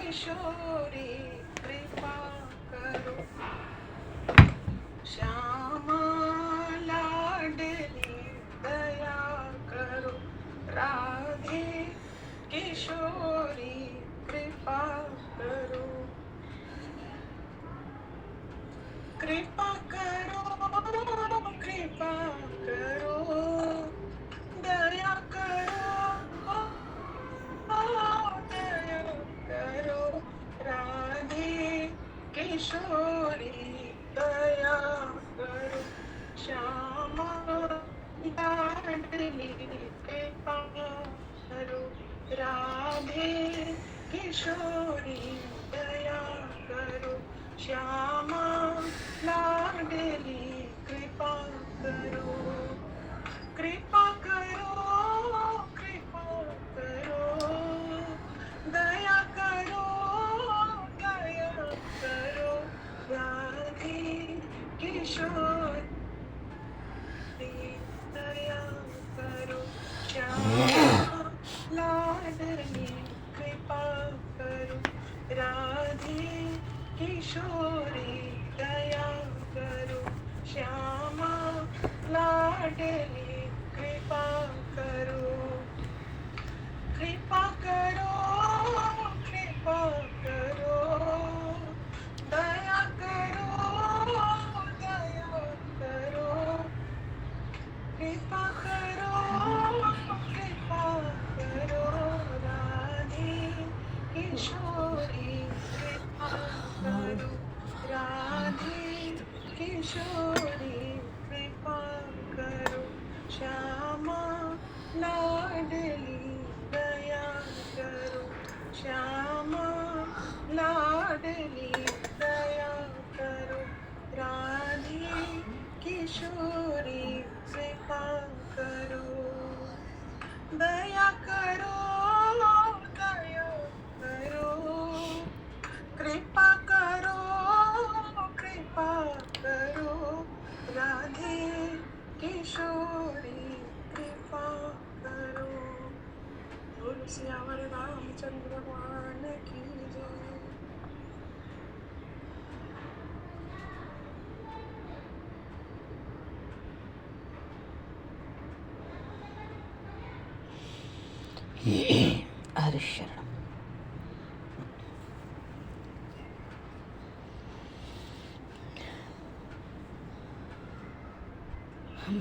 किशोरी कृपा करो, श्यामा लाडली दया करो, राधे किशोरी कृपा करो, कृपा करो, कृपा करो, दया करो, दया करो, राधे किशोरी दया करो, श्यामा लाडली कृपा करो, राधे किशोरी दया करो, श्यामा लाडली कृपा करो, कृपा करो, कृपा करो, दया करो, दया करो, राधे किशोर दया करो, श्यामा लाडली कृपा करो, राधे किशोरी दया करो, श्यामा लाडली कृपा करो, कृपा करो, कृपा करो, दया करो, दया करो, कृपा करो, कृपा करो, राधे किशोरी कृपा करो, राधे किशोरी कृपा करो, श्यामा लाडली दया करो, श्यामा लाडली दया करो, राधे किशोरी कृपा करो, दया करो, दया करो, कृपा करो, कृपा करो, राधे किशोरी कृपा करो। बोलो सियावर रामचंद्र भगवान की जय। हरे शरण।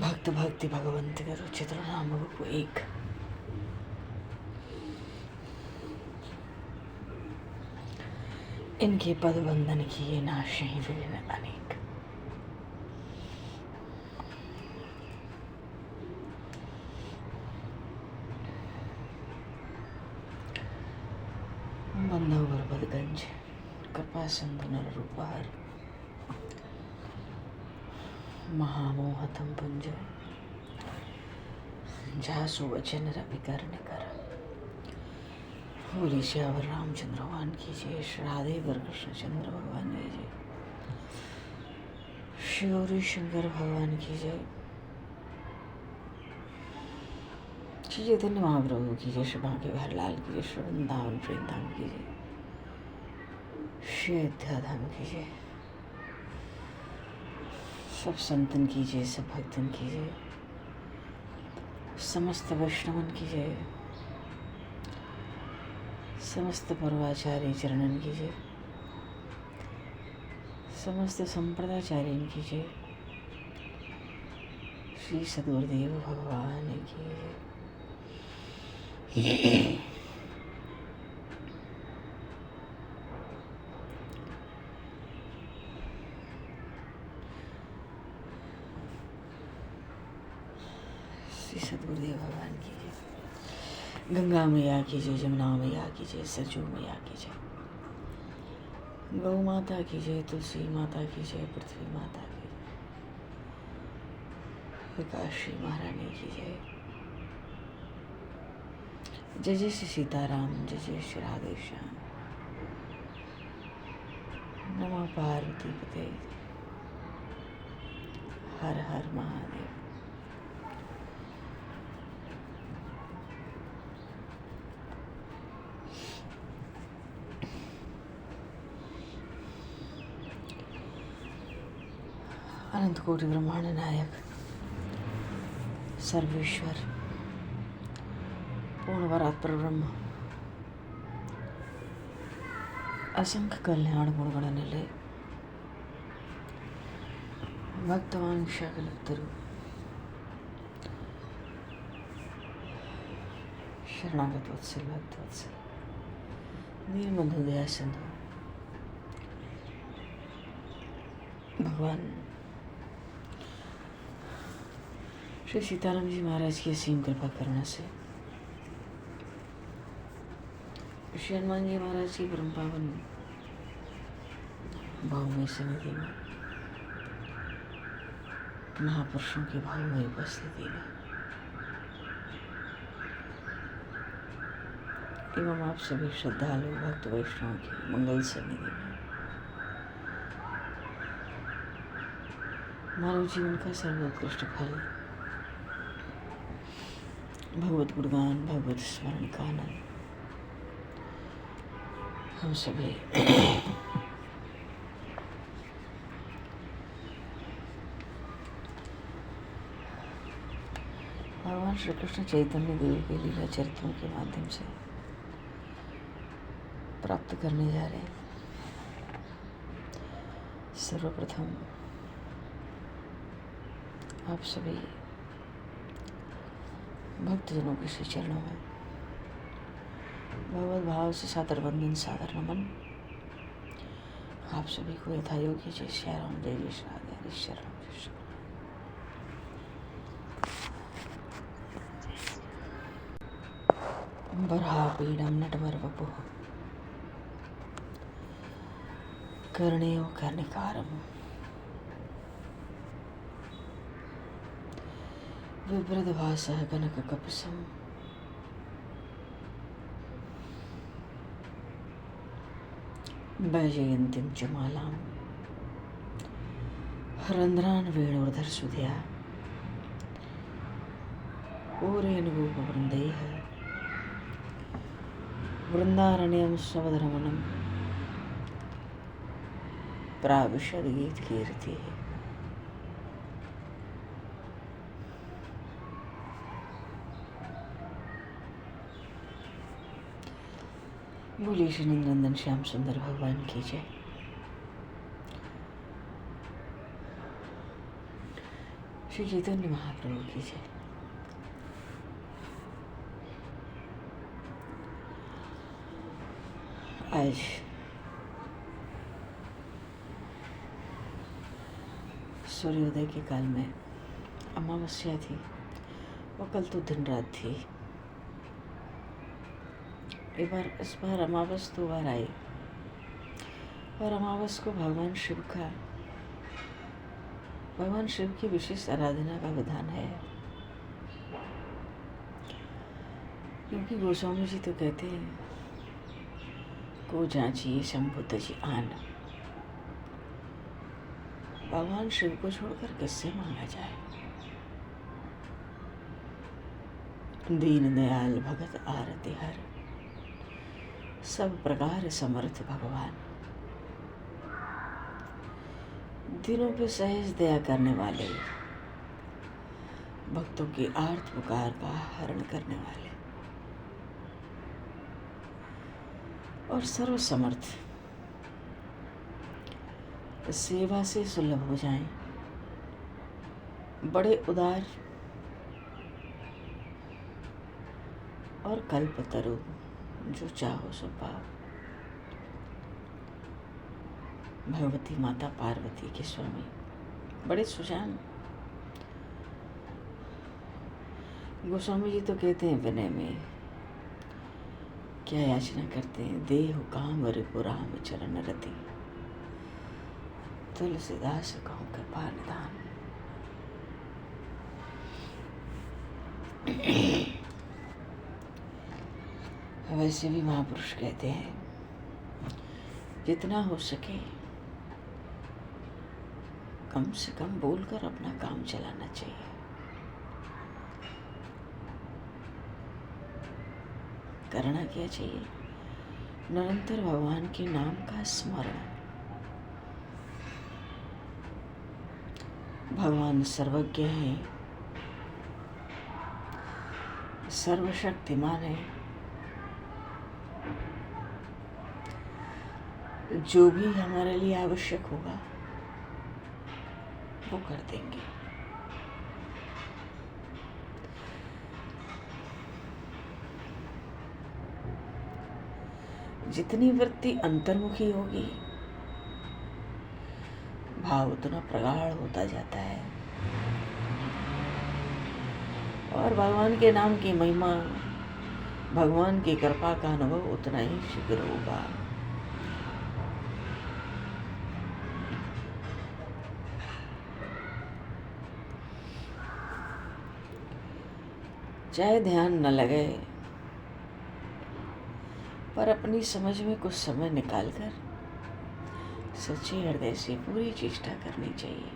भक्त भक्ति भगवंत का रुचित नाम वो एक, इनके पद बंधन किए नाश ही विलीन अनेक। बंधव बरबदगंज कृपा सिंधु नर रूपहार, महामोहतम पुंज जासु वचन रवि कर्ण कर। बोले श्यावर रामचंद्र भगवान की जय, श्री राधे वर कृष्ण चंद्र भगवान की जय, श्री गौरी शंकर भगवान की जय, श्री चैतन्य महाप्रभु की जय, श्री बांके बिहारी लाल की जय, श्री वृंदावन प्रेम धाम की जय, श्री अयोध्या धाम की जय, सब संतन की जय, सब भक्तन की जय, समस्त वैष्णवन की जय, समस्त पर्वाचार्य चरणन की जय, समस्त संप्रदाचार्यन की जय, श्री सद्गुरुदेव भगवान की जय। श्री सद्गुरुदेव भगवान की जय। गंगा मैया की जय, जमुना मैया की जय, सरजू मैया की जय, गौ माता की जय, तुलसी माता की जय, पृथ्वी माता की जय, काशी महारानी की जय। जय जय श्री सीताराम, जय जय श्री राधे श्याम। नमः पार्वती पते, हर हर महादेव। अनंत कोटि ब्रह्मांड नायक सर्वेश्वर पूर्ण परात्पर ब्रह्म असंख्य कल्याण गुणगण निलय भक्तवांशा कल्पतरु शरणागत वत्सल भक्त वत्सल दीनबंधु दया सिंधु भगवान श्री सीताराम जी महाराज की असीम कृपा करुणा से श्री हनुमान जी महाराज की परम पावन भावमय समिति में महापुरुषों की भावमय उपस्थिति में एवं आप सभी श्रद्धालु भक्त वैष्णव की मंगल समिति में मानव जीवन का सर्वोत्कृष्ट फल भगवत गुणगान भगवत स्मरण का आनंद हम सभी भगवान श्री कृष्ण चैतन्य देव के लीला चरित्रों के माध्यम से प्राप्त करने जा रहे हैं। सर्वप्रथम आप सभी भक्तजनों के श्री चरणों में भगवत भाव से सादर वंदन सादर नमन। आप सभी को यथा योग्य जय श्री राम जय जय श्री राधे हरि शरण जय श्री बर्हापीडं नटवर वपुः कर्णेयो कर्णिकारम् विभ्रदभासः कनककपिशम् वैजयन्तीं च मालां रन्ध्रान् वेणुर्धरसुधया पूरेण गोपवृन्दैः वृन्दारण्यं स्ववदरमणं प्राविशद्गीतकीर्तिः। बोलिए श्री नंदन श्याम सुंदर भगवान की जय। श्री चैतन्य महाप्रभु की जय। आज सूर्योदय के काल में अमावस्या थी और कल तो दिन रात थी। इस बार अमावस 2 बार आई और अमावस को भगवान शिव की विशेष आराधना का विधान है। क्योंकि गोस्वामी जी तो कहते हैं को जांचिए शंभु तजी आन। भगवान शिव को छोड़कर किससे मांगा जाए। दीन दयाल भगत आरती हर सब प्रकार समर्थ भगवान। दिनों पे सहज दया करने वाले भक्तों की आर्त पुकार का हरण करने वाले और सर्व समर्थ सेवा से सुलभ हो जाएं। बड़े उदार और कल्पतरु जो चाहो सो पाओ। भगवती माता पार्वती के स्वामी बड़े सुजान। गोस्वामी जी तो कहते हैं विनय में क्या याचना करते हैं। देहु काम रिपु राम चरण रति तुलसीदास कहूँ कृपा निधान। वैसे भी महापुरुष कहते हैं जितना हो सके कम से कम बोलकर अपना काम चलाना चाहिए। करना क्या चाहिए? निरंतर भगवान के नाम का स्मरण। भगवान सर्वज्ञ हैं, सर्वशक्तिमान है। जो भी हमारे लिए आवश्यक होगा वो कर देंगे। जितनी वृत्ति अंतर्मुखी होगी, भाव उतना प्रगाढ़ होता जाता है और भगवान के नाम की महिमा, भगवान की कृपा का अनुभव उतना ही शीघ्र होगा। चाहे ध्यान न लगे, पर अपनी समझ में कुछ समय निकालकर सच्चे हृदय से पूरी चेष्टा करनी चाहिए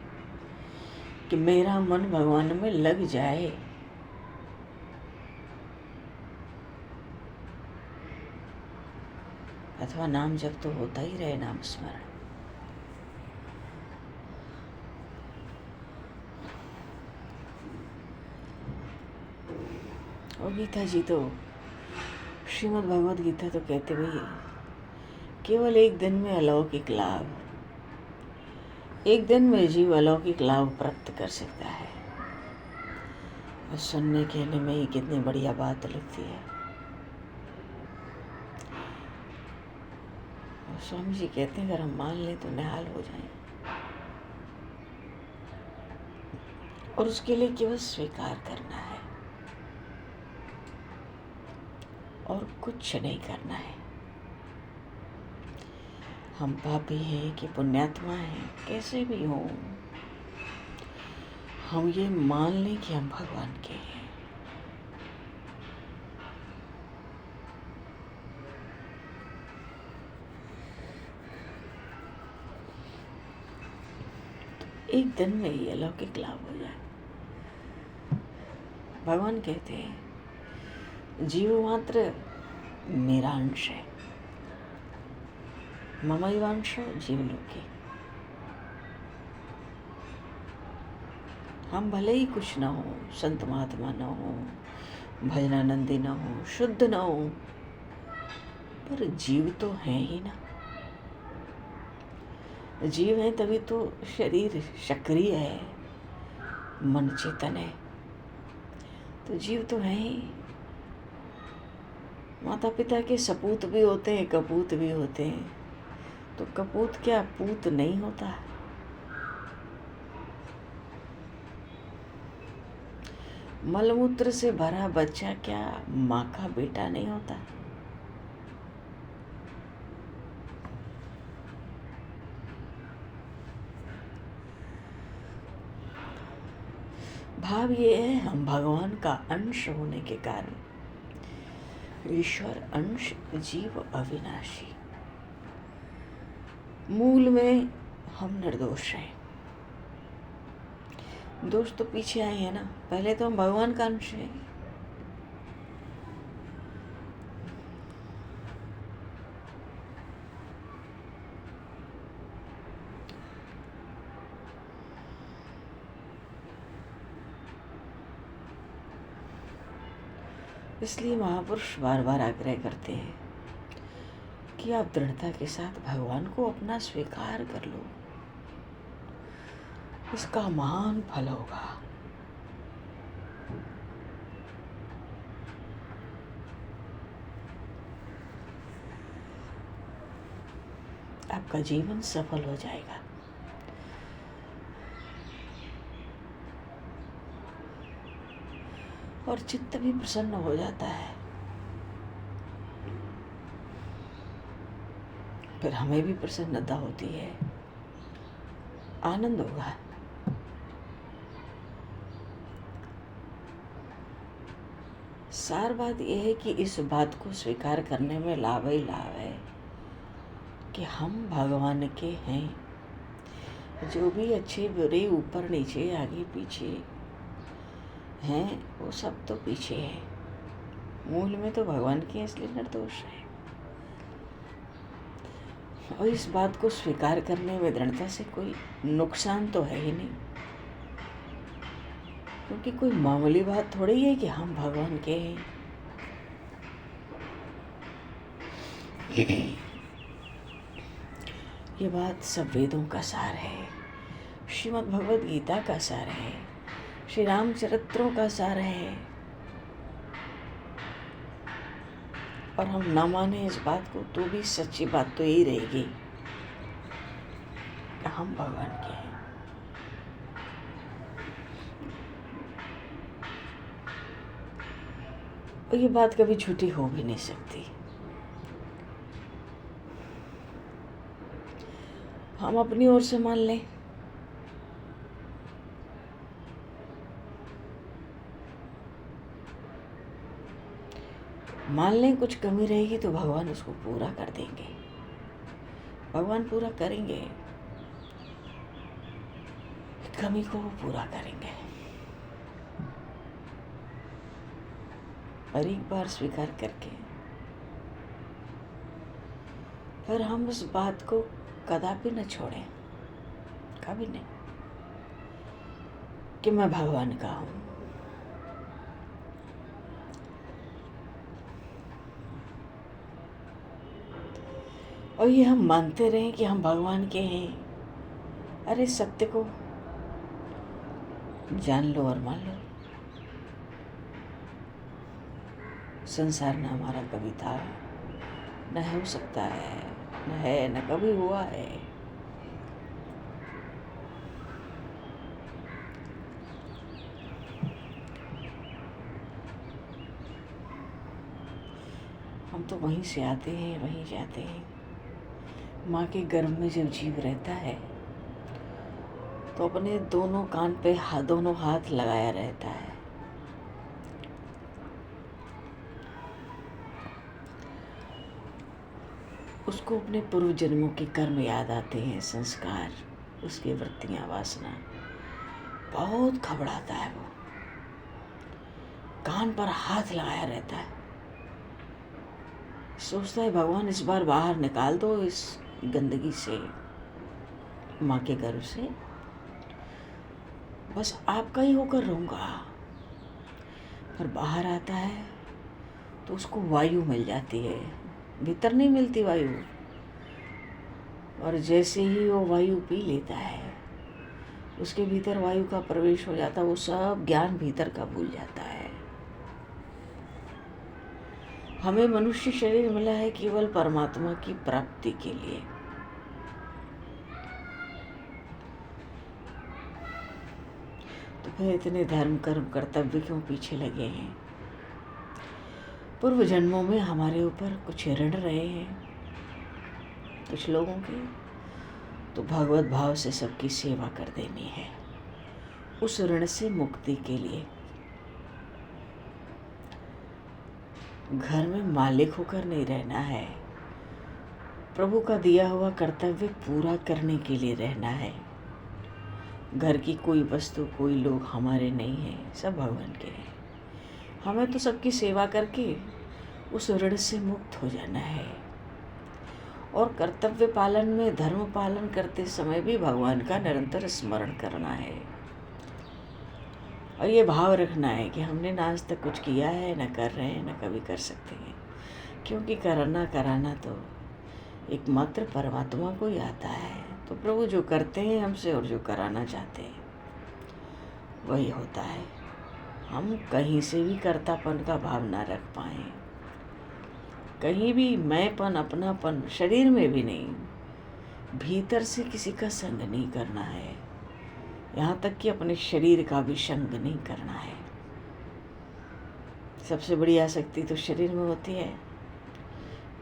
कि मेरा मन भगवान में लग जाए। अथवा नाम जप तो होता ही रहे, नाम स्मरण। और गीता जी तो, श्रीमद् भगवद गीता तो कहते भाई केवल एक दिन में अलौकिक लाभ, एक दिन में जीव अलौकिक लाभ प्राप्त कर सकता है। और सुनने कहने में ही कितनी बढ़िया बात लगती है। और स्वामी जी कहते हैं अगर हम मान लें तो निहाल हो जाएं, और उसके लिए केवल स्वीकार करना है और कुछ नहीं करना है। हम पापी हैं कि पुण्यात्मा हैं, कैसे भी हों, हम ये मान लें कि हम भगवान के हैं। तो एक दिन में ही अलौकिक लाभ हो जाए। भगवान कहते हैं जीव मात्र मेरा अंश है, ममैवांशो जीवलोके। हम भले ही कुछ ना हो, संत महात्मा ना हो, भजनानंदी ना हो, शुद्ध ना हो, पर जीव तो हैं ही ना। जीव है तभी तो शरीर सक्रिय है, मन चेतन है, तो जीव तो है ही। माता पिता के सपूत भी होते हैं, कपूत भी होते हैं, तो कपूत क्या पूत नहीं होता? मलमूत्र से भरा बच्चा क्या माँ का बेटा नहीं होता? भाव ये है हम भगवान का अंश होने के कारण, ईश्वर अंश जीव अविनाशी, मूल में हम निर्दोष हैं। दोष तो पीछे आए हैं ना, पहले तो हम भगवान का अंश हैं। इसलिए महापुरुष बार बार आग्रह करते हैं कि आप दृढ़ता के साथ भगवान को अपना स्वीकार कर लो, इसका महान फल होगा। आपका जीवन सफल हो जाएगा। और चित्त भी प्रसन्न हो जाता है, फिर हमें भी प्रसन्नता होती है, आनंद होगा। सार बात यह है कि इस बात को स्वीकार करने में लाभ ही लाभ है कि हम भगवान के हैं। जो भी अच्छे बुरे, ऊपर नीचे, आगे पीछे हैं, वो सब तो पीछे है, मूल में तो भगवान के, इसलिए निर्दोष है। और इस बात को स्वीकार करने में दृढ़ता से कोई नुकसान तो है ही नहीं। क्योंकि कोई मामूली बात थोड़ी है कि हम भगवान के हैं। ये बात सब वेदों का सार है, श्रीमद् भगवद गीता का सार है, श्री रामचरित्रों का सार है। और हम ना माने इस बात को तो भी सच्ची बात तो यही रहेगी कि हम भगवान के हैं। और ये बात कभी झूठी हो भी नहीं सकती। हम अपनी ओर से मान लें, कुछ कमी रहेगी तो भगवान उसको पूरा कर देंगे, भगवान पूरा करेंगे, कमी को वो पूरा करेंगे। और एक बार स्वीकार करके पर हम उस बात को कदापि न छोड़ें, कभी नहीं, कि मैं भगवान का हूँ। और ये हम मानते रहें कि हम भगवान के हैं। अरे सत्य को जान लो और मान लो। संसार न हमारा कभी था, न हो सकता है, न है, न कभी हुआ है। हम तो वहीं से आते हैं, वहीं जाते हैं। माँ के गर्भ में जब जीव रहता है तो अपने दोनों कान पे दोनों हाथ लगाया रहता है। उसको अपने पूर्व जन्मों के कर्म याद आते हैं, संस्कार, उसकी वृत्तियाँ, वासना। बहुत घबराता है वो, कान पर हाथ लगाया रहता है, सोचता है भगवान इस बार बाहर निकाल दो इस गंदगी से, माँ के गर्भ से, बस आपका ही होकर रहूँगा। पर बाहर आता है तो उसको वायु मिल जाती है, भीतर नहीं मिलती वायु। और जैसे ही वो वायु पी लेता है, उसके भीतर वायु का प्रवेश हो जाता है, वो सब ज्ञान भीतर का भूल जाता है। हमें मनुष्य शरीर मिला है केवल परमात्मा की प्राप्ति के लिए। तो फिर इतने धर्म कर्म कर्तव्य क्यों पीछे लगे हैं? पूर्व जन्मों में हमारे ऊपर कुछ ऋण रहे हैं कुछ लोगों के, तो भगवत भाव से सबकी सेवा कर देनी है, उस ऋण से मुक्ति के लिए। घर में मालिक होकर नहीं रहना है, प्रभु का दिया हुआ कर्तव्य पूरा करने के लिए रहना है। घर की कोई वस्तु, कोई लोग हमारे नहीं हैं, सब भगवान के हैं। हमें तो सबकी सेवा करके उस ऋण से मुक्त हो जाना है। और कर्तव्य पालन में, धर्म पालन करते समय भी भगवान का निरंतर स्मरण करना है। और ये भाव रखना है कि हमने ना आज तक कुछ किया है, न कर रहे हैं, न कभी कर सकते हैं। क्योंकि करना कराना तो एकमात्र परमात्मा को ही आता है। तो प्रभु जो करते हैं हमसे और जो कराना चाहते हैं वही होता है। हम कहीं से भी कर्तापन का भाव ना रख पाएं, कहीं भी मैंपन, अपनापन, शरीर में भी नहीं, भीतर से किसी का संग नहीं करना है। यहाँ तक कि अपने शरीर का भी संग नहीं करना है। सबसे बड़ी आसक्ति तो शरीर में होती है,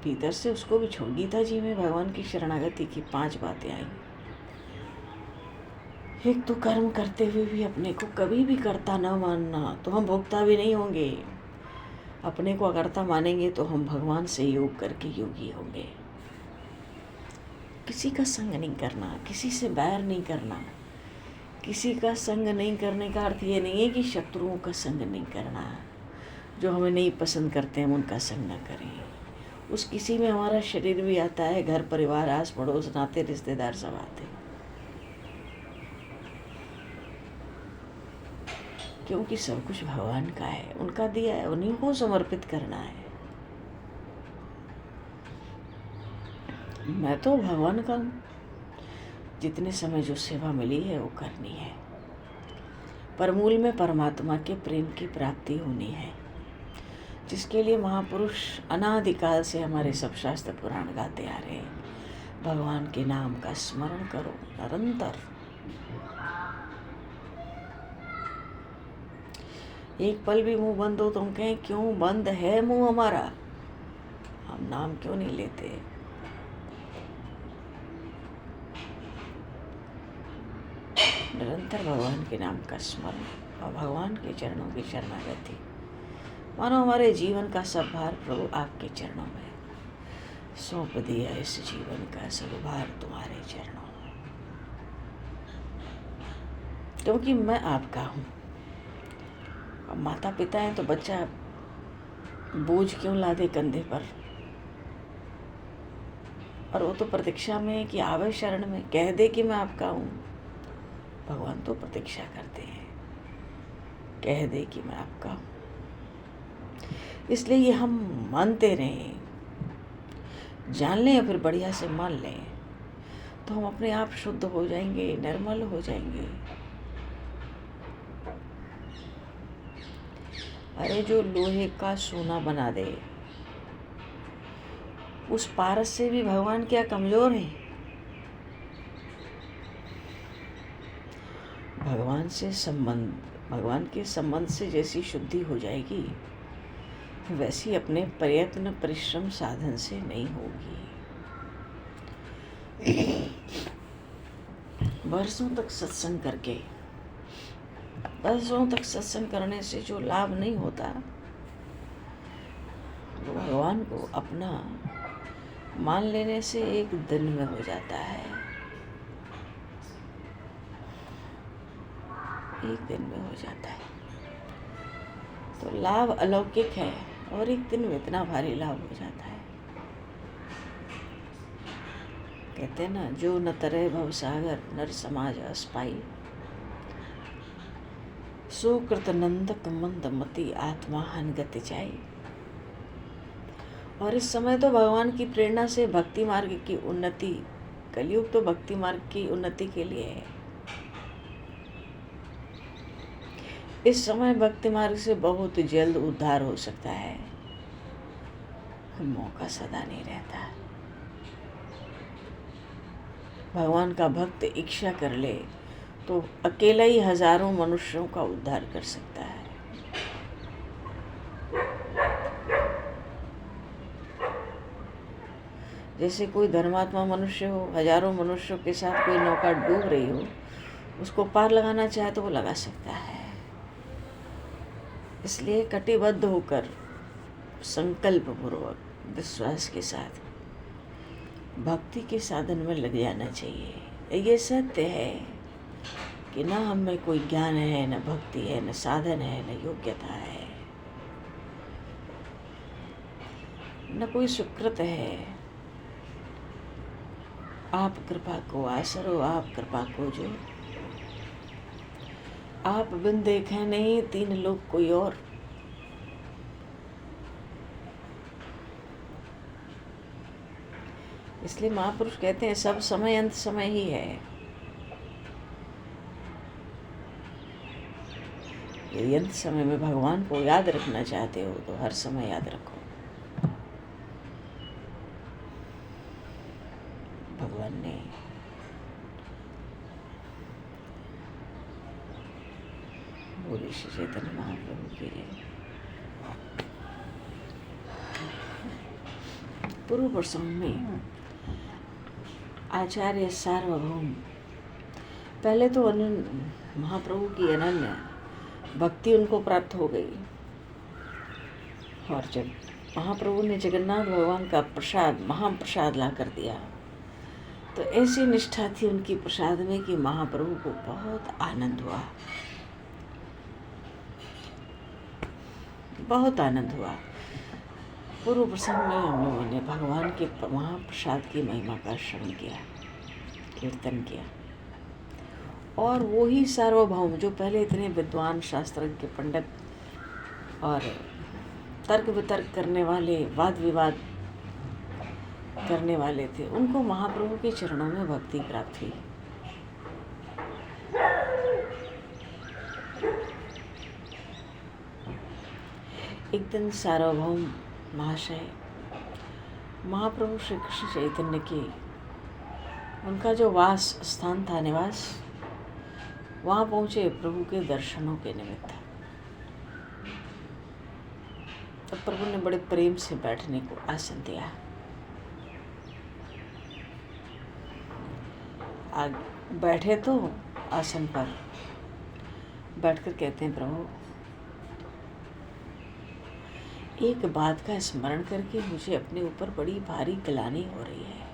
भीतर से उसको भी छोड़। गीता जी में भगवान की शरणागति की 5 बातें आई। एक तो कर्म करते हुए भी अपने को कभी भी कर्ता न मानना, तो हम भोक्ता भी नहीं होंगे। अपने को अकर्ता मानेंगे तो हम भगवान से योग करके योगी होंगे। किसी का संग नहीं करना, किसी से बैर नहीं करना। किसी का संग नहीं करने का अर्थ ये नहीं है कि शत्रुओं का संग नहीं करना। जो हमें नहीं पसंद करते हैं उनका संग न करें। उस किसी में हमारा शरीर भी आता है, घर परिवार, आस पड़ोस, नाते रिश्तेदार सब आते हैं। क्योंकि सब कुछ भगवान का है, उनका दिया है, उन्हीं को समर्पित करना है। मैं तो भगवान का हूँ, जितने समय जो सेवा मिली है वो करनी है, पर मूल में परमात्मा के प्रेम की प्राप्ति होनी है, जिसके लिए महापुरुष अनादिकाल से हमारे सब शास्त्र पुराण गाते आ रहे हैं। भगवान के नाम का स्मरण करो निरंतर। एक पल भी मुंह बंद हो तो हम कहें क्यों बंद है मुंह हमारा, हम नाम क्यों नहीं लेते। निरंतर भगवान के नाम का स्मरण और भगवान के चरणों की शरणागति। मानो हमारे जीवन का सब भार प्रभु आपके चरणों में सौंप दिया, इस जीवन का सब भार तुम्हारे चरणों में, क्योंकि मैं आपका हूँ। अब माता पिता हैं तो बच्चा बोझ क्यों ला दे कंधे पर, और वो तो प्रतीक्षा में है कि आवे शरण में, कह दे कि मैं आपका हूँ। भगवान तो प्रतीक्षा करते हैं, कह दे कि मैं आपका हूँ। इसलिए ये हम मानते रहें, जान लें या फिर बढ़िया से मान लें, तो हम अपने आप शुद्ध हो जाएंगे, निर्मल हो जाएंगे। अरे जो लोहे का सोना बना दे, उस पारस से भी भगवान क्या कमजोर है। भगवान के संबंध से जैसी शुद्धि हो जाएगी, वैसी अपने प्रयत्न परिश्रम साधन से नहीं होगी। वर्षों तक सत्संग करके, वर्षों तक सत्संग करने से जो लाभ नहीं होता, वो भगवान को अपना मान लेने से एक दिन में हो जाता है, एक दिन में हो जाता है। तो लाभ अलौकिक है और एक दिन में इतना भारी लाभ हो जाता है। कहते हैं ना, जो न तरे भवसागर नर समाज अस्पाई, सुकृत नंदक मंद मति आत्मा हन गति जाई। और इस समय तो भगवान की प्रेरणा से भक्ति मार्ग की उन्नति, कलयुग तो भक्ति मार्ग की उन्नति के लिए है। इस समय भक्ति मार्ग से बहुत जल्द उद्धार हो सकता है, मौका सदा नहीं रहता। भगवान का भक्त इच्छा कर ले तो अकेला ही हजारों मनुष्यों का उद्धार कर सकता है। जैसे कोई धर्मात्मा मनुष्य हो, हजारों मनुष्यों के साथ कोई नौका डूब रही हो, उसको पार लगाना चाहे तो वो लगा सकता है। इसलिए कटिबद्ध होकर संकल्प पूर्वक विश्वास के साथ भक्ति के साधन में लग जाना चाहिए। ये सत्य है कि न हम में कोई ज्ञान है, न भक्ति है, न साधन है, न योग्यता है, न कोई सुकृत है। आप कृपा को आसरो, आप कृपा को जो, आप बिन देखे नहीं तीन लोग कोई और। इसलिए महापुरुष कहते हैं सब समय अंत समय ही है। यदि अंत समय में भगवान को याद रखना चाहते हो तो हर समय याद रखो। भगवान ने बोले श्री चैतन्य महाप्रभु के पूर्व प्रसंग में आचार्य सार्वभौम, पहले तो महाप्रभु की अनन्य भक्ति उनको प्राप्त हो गई, और जब महाप्रभु ने जगन्नाथ भगवान का प्रसाद, महाप्रसाद ला कर दिया, तो ऐसी निष्ठा थी उनकी प्रसाद में कि महाप्रभु को बहुत आनंद हुआ, बहुत आनंद हुआ। पूर्व प्रसंग में हम लोगों ने भगवान के महाप्रसाद की महिमा का श्रवण किया, कीर्तन किया, और वो ही सार्वभौम जो पहले इतने विद्वान शास्त्रज्ञ पंडित और तर्क वितर्क करने वाले, वाद विवाद करने वाले थे, उनको महाप्रभु के चरणों में भक्ति प्राप्त हुई। एक दिन सार्वभौम महाशय महाप्रभु श्री कृष्ण चैतन्य के उनका जो वास स्थान था, निवास, वहाँ पहुँचे प्रभु के दर्शनों के निमित्त। तब प्रभु ने बड़े प्रेम से बैठने को आसन दिया। बैठे तो आसन पर बैठकर कहते हैं, प्रभु एक बात का स्मरण करके मुझे अपने ऊपर बड़ी भारी ग्लानि हो रही है।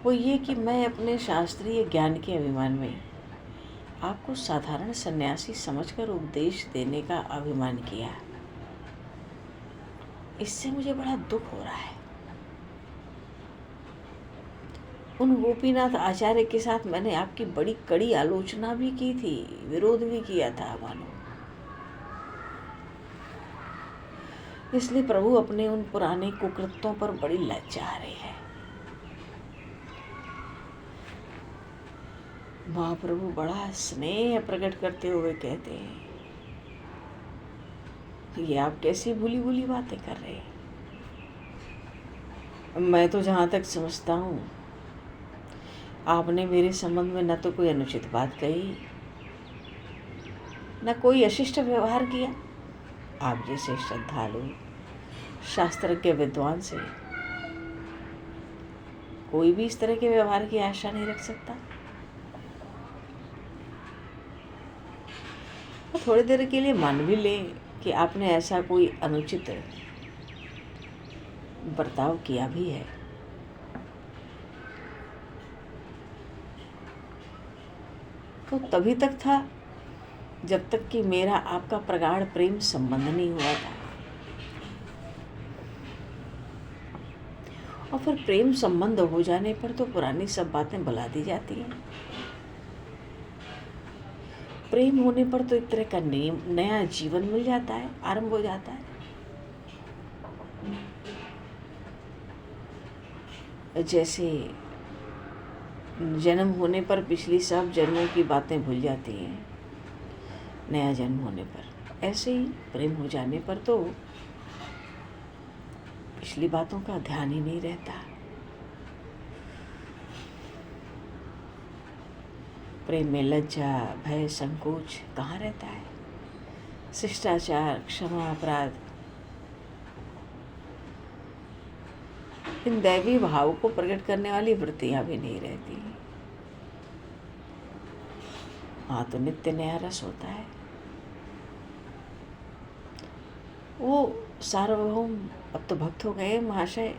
वो ये कि मैं अपने शास्त्रीय ज्ञान के अभिमान में आपको साधारण सन्यासी समझकर उपदेश देने का अभिमान किया। इससे मुझे बड़ा दुख हो रहा है। उन गोपीनाथ आचार्य के साथ मैंने आपकी बड़ी कड़ी आलोचना भी की थी, विरोध भी किया था मानो। इसलिए प्रभु अपने उन पुराने कुकृत्यों पर बड़ी लज्जा आ रही है। महाप्रभु बड़ा स्नेह प्रकट करते हुए कहते हैं, ये आप कैसी भूली भूली बातें कर रहे हैं। मैं तो जहाँ तक समझता हूँ आपने मेरे संबंध में न तो कोई अनुचित बात कही, न कोई अशिष्ट व्यवहार किया। आप जैसे श्रद्धालु शास्त्रज्ञ विद्वान से कोई भी इस तरह के व्यवहार की आशा नहीं रख सकता। थोड़ी देर के लिए मान भी ले कि आपने ऐसा कोई अनुचित बर्ताव किया भी है, तो तभी तक था जब तक कि मेरा आपका प्रगाढ़ प्रेम संबंध नहीं हुआ था। और फिर प्रेम संबंध हो जाने पर तो पुरानी सब बातें भुला दी जाती हैं। प्रेम होने पर तो एक तरह का नया जीवन मिल जाता है, आरंभ हो जाता है। जैसे जन्म होने पर पिछली सब जन्मों की बातें भूल जाती हैं, नया जन्म होने पर ऐसे ही प्रेम हो जाने पर तो पिछली बातों का ध्यान ही नहीं रहता। प्रेम में लज्जा, भय, संकोच कहाँ रहता है। शिष्टाचार, क्षमा, अपराध, इन दैवी भाव को प्रकट करने वाली वृत्तियां भी नहीं रहती। हाँ, तो नित्य नया रस होता है। वो सार्वभौम अब तो भक्त हो गए महाशय,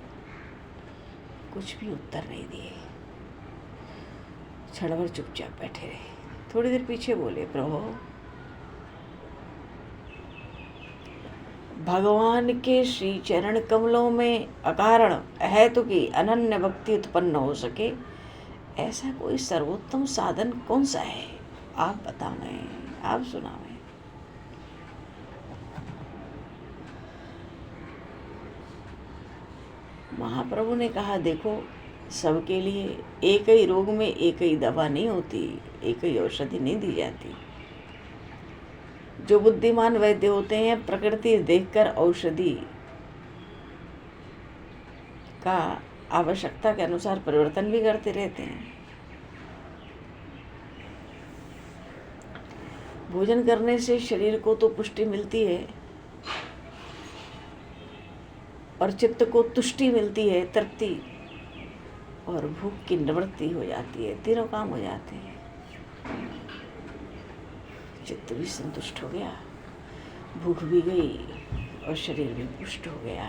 कुछ भी उत्तर नहीं दिए, क्षणभर चुपचाप बैठे रहे। थोड़ी देर पीछे बोले, प्रभु भगवान के श्री चरण कमलों में अकारण अहेतु की अनन्य भक्ति उत्पन्न हो सके, ऐसा कोई सर्वोत्तम साधन कौन सा है? आप बताएं, आप सुनाएं। महाप्रभु ने कहा, देखो सबके लिए एक ही रोग में एक ही दवा नहीं होती, एक ही औषधि नहीं दी जाती। जो बुद्धिमान वैद्य होते हैं प्रकृति देखकर औषधि का आवश्यकता के अनुसार परिवर्तन भी करते रहते हैं। भोजन करने से शरीर को तो पुष्टि मिलती है और चित्त को तुष्टि मिलती है, तृप्ति, और भूख की निवृत्ति हो जाती है। तीनों काम हो जाते हैं। चित्त भी संतुष्ट हो गया, भूख भी गई और शरीर भी पुष्ट हो गया।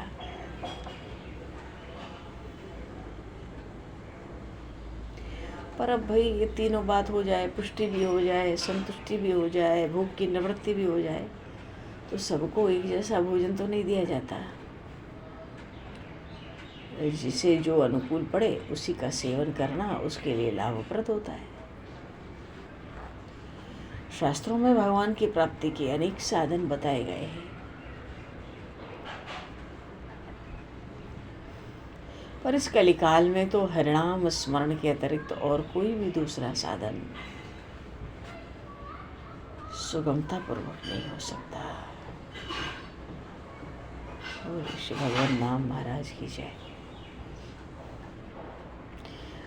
पर अब भाई ये तीनों बात हो जाए, पुष्टि भी हो जाए, संतुष्टि भी हो जाए, भूख की निवृत्ति भी हो जाए, तो सबको एक जैसा भोजन तो नहीं दिया जाता। जिसे जो अनुकूल पड़े उसी का सेवन करना उसके लिए लाभप्रद होता है। शास्त्रों में भगवान की प्राप्ति के अनेक साधन बताए गए हैं, पर इस कलिकाल में तो हरिनाम स्मरण के अतिरिक्त और कोई भी दूसरा साधन सुगमता पूर्वक नहीं हो सकता। और श्री भगवान नाम महाराज की जय।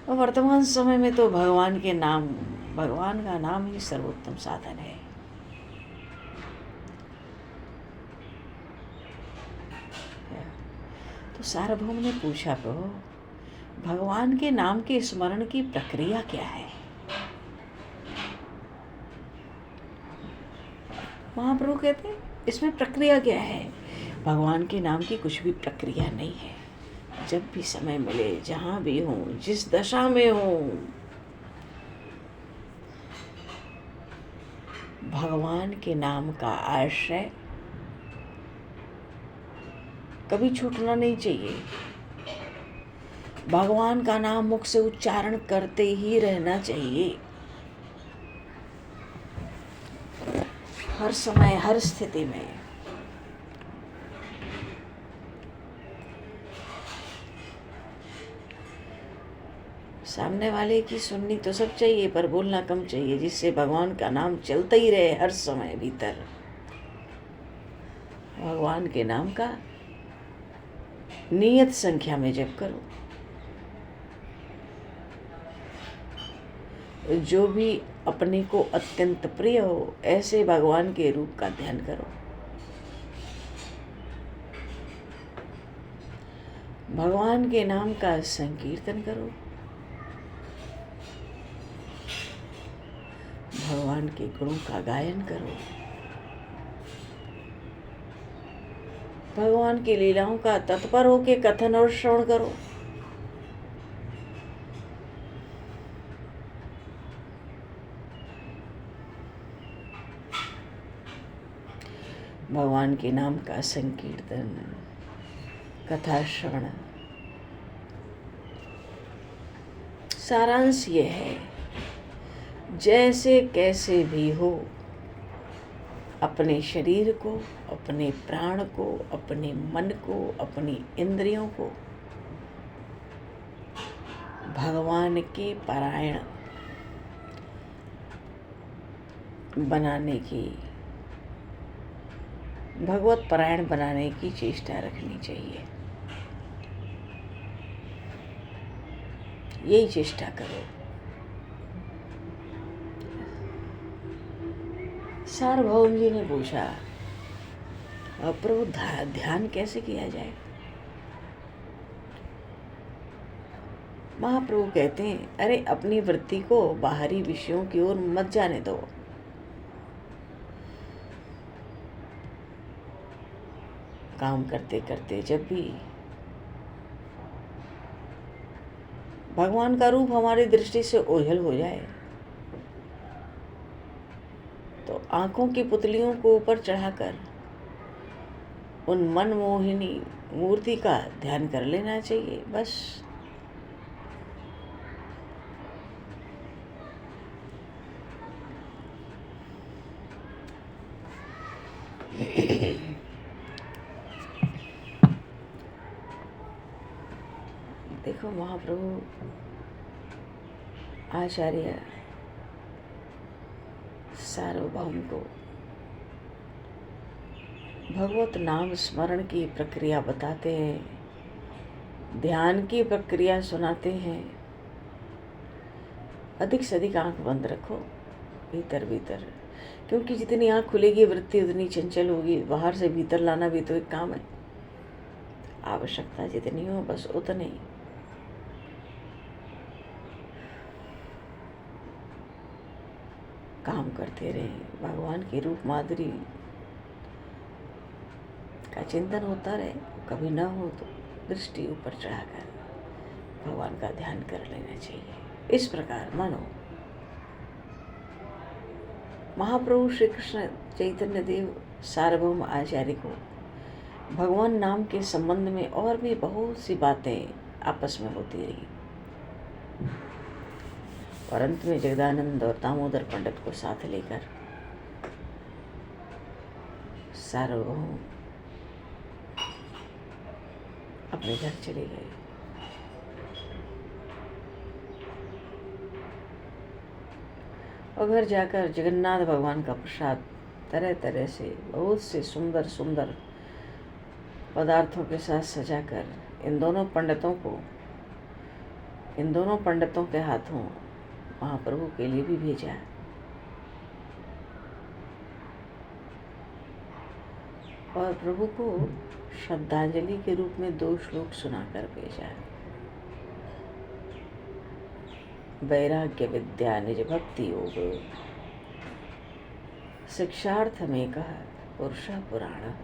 और वर्तमान समय में तो भगवान का नाम ही सर्वोत्तम साधन है। तो सार्वभौम ने पूछा, प्रभु भगवान के नाम के स्मरण की प्रक्रिया क्या है? महाप्रभु कहते हैं, इसमें प्रक्रिया क्या है? भगवान के नाम की कुछ भी प्रक्रिया नहीं है। जब भी समय मिले, जहां भी हो, जिस दशा में हो, भगवान के नाम का आश्रय कभी छूटना नहीं चाहिए। भगवान का नाम मुख से उच्चारण करते ही रहना चाहिए, हर समय, हर स्थिति में। सामने वाले की सुननी तो सब चाहिए, पर बोलना कम चाहिए, जिससे भगवान का नाम चलता ही रहे हर समय भीतर। भगवान के नाम का नियत संख्या में जप करो। जो भी अपने को अत्यंत प्रिय हो, ऐसे भगवान के रूप का ध्यान करो। भगवान के नाम का संकीर्तन करो। भगवान के गुणों का गायन करो। भगवान की लीलाओं का तत्पर होकर कथन और श्रवण करो। भगवान के नाम का संकीर्तन, कथा श्रवण, सारांश ये है, जैसे कैसे भी हो, अपने शरीर को, अपने प्राण को, अपने मन को, अपनी इंद्रियों को भगवान के पारायण बनाने की, भगवत पारायण बनाने की चेष्टा रखनी चाहिए। यही चेष्टा करो। सार्वभौम जी ने पूछा, प्रभु ध्यान कैसे किया जाए? महाप्रभु कहते हैं, अरे अपनी वृत्ति को बाहरी विषयों की ओर मत जाने दो। काम करते करते जब भी भगवान का रूप हमारी दृष्टि से ओझल हो जाए, तो आंखों की पुतलियों को ऊपर चढ़ाकर उन मनमोहिनी मूर्ति का ध्यान कर लेना चाहिए, बस। देखो महाप्रभु आचार्य सार्वभौम को भगवत नाम स्मरण की प्रक्रिया बताते हैं, ध्यान की प्रक्रिया सुनाते हैं। अधिक से अधिक आंख बंद रखो भीतर भीतर, क्योंकि जितनी आंख खुलेगी वृत्ति उतनी चंचल होगी। बाहर से भीतर लाना भी तो एक काम है। आवश्यकता जितनी हो बस उतनी। काम करते रहें, भगवान की रूप माधुरी का चिंतन होता रहे। कभी न हो तो दृष्टि ऊपर चढ़ाकर भगवान का ध्यान कर लेना चाहिए। इस प्रकार मानो महाप्रभु श्री कृष्ण चैतन्य देव सार्वभौम आचार्य को भगवान नाम के संबंध में और भी बहुत सी बातें आपस में होती रही और अंत में जगदानंद और दामोदर पंडित को साथ लेकर सार्वभौम अपने घर चले गए। और घर जाकर जगन्नाथ भगवान का प्रसाद तरह तरह से बहुत से सुंदर सुंदर पदार्थों के साथ सजाकर इन दोनों पंडितों के हाथों महाप्रभु के लिए भी भेजा। और प्रभु को श्रद्धांजलि के रूप में 2 श्लोक सुनाकर भेजा। वैराग्य विद्या निज भक्ति योग शिक्षार्थमेकः पुरुषः पुराणः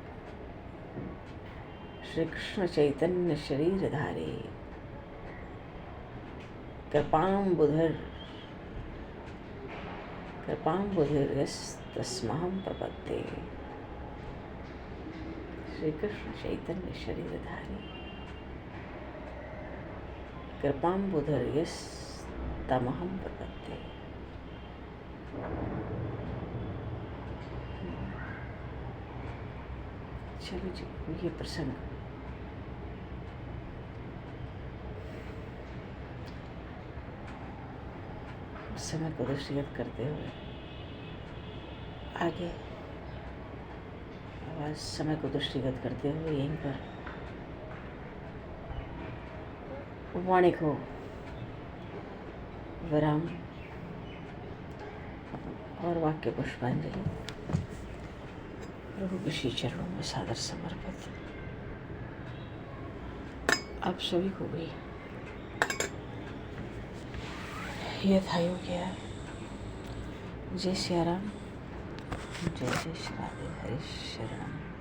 श्री कृष्ण चैतन्य शरीरधारी कृपाम्बुधिर्यस्तस्महं प्रपद्ये। श्री कृष्ण चैतन्य शरीरधारी कृपाम्बुधिर्यस्तमहं प्रपद्ये। चलो जी, ये प्रसंग समय को दृष्टिगत करते हुए आगे आवाज समय को दृष्टिगत करते हुए यहीं पर वाणी को विराम और वाक्य पुष्पांजलि प्रभु के श्री चरणों में सादर समर्पित आप सभी को भी यथा योग्य। जय सिया राम, जय जय श्री राधे, हरे शरणम।